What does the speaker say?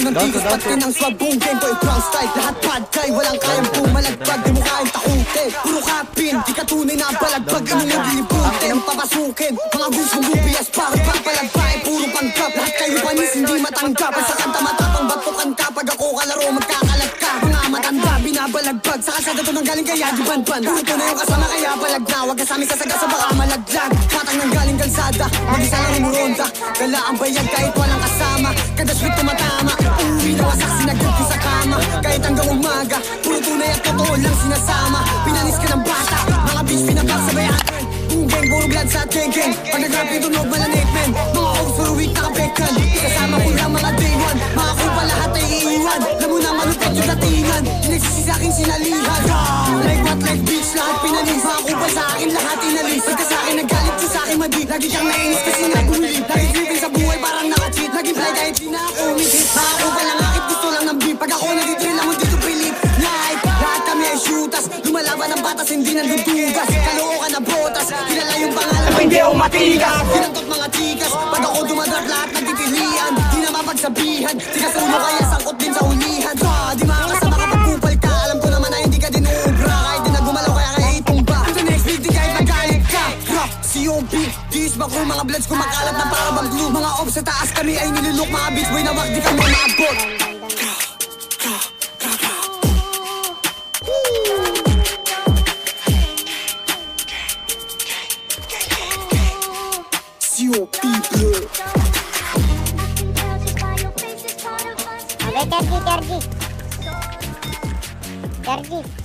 Tunang-tigos pati ng swag, boom game boy, brown style. Lahat bad guy, walang kayang pumalagpag. Di mo kayang takute, puro kapin. Di ka tunay na balagbag, inulog lilibutin. Papasukin, mga gustong lubias, bakit papalagpay, puro panggap. Lahat kayo panis, hindi matanggap. Sa kanta matapang, batukan ka. Pag ako kalaro, magkakalat ka. Mga matanda, binabalagbag. Sa kasada to nang galing kaya di banban. Puro to na yung kasama kaya balagna. Wag kasami sa sagasa, baka malaglag. Patang nang galing kalsada, mag-isa lang umuronda. Dala ang bayag kahit walang kasama. Kada sweet tumatama. Uwi na wasak, sinagod ko sa kama. Kahit hanggang umaga, puro tunay at totoo lang sinasama. Pinanis ka ng bata, mga bitch pinapagsabayan. Boom gang, puro blood sa geng-geng. Pag nag-rap yung tunog, malanit men. Mga oaks for a week, nakabekan. Kasama ko lang mga day one. Mga kupa lahat ay iiwan. Alam mo na malupot yung datingan. Pinagsisi sa akin sinalihan. Like what, like bitch, lahat pinanis. Mga kupa sa akin, lahat inalis. Pagka sa akin, nagalit ko sa akin madi. Lagi kang nainis kasi nga bumilip. Lagi dripping sa buhay, parang naka-cheat. Lagi fly kahit di na ako umihit. Mga kupa lang akit, gusto lang ng beat. Pag ako nag-drill, ako dito pilip. Like, lahat kami ay shooters. Lumalaban ng batas, hindi nandudugas. Kalookan na botas, kilala yung pangalan. Hindi ako matigas. Pinantot mga tikas. Pag ako dumadrag, lahat nagtitilian. Di na mapagsabihan. Tigas ulo kaya sangkot din sa hulihan. Di makakasama kapag kupal ka. Alam ko naman na hindi ka din uubra. Kahit di na gumalaw kaya kaya itumba. Ang sa next beat, di kahit magalit ka. COP, diis ba ko mga bloods kumakalat na para bang glue. Mga ops sa taas kami ay nilulok. Mga beats boy na wag di kami maabot. COP bleu. Tergi.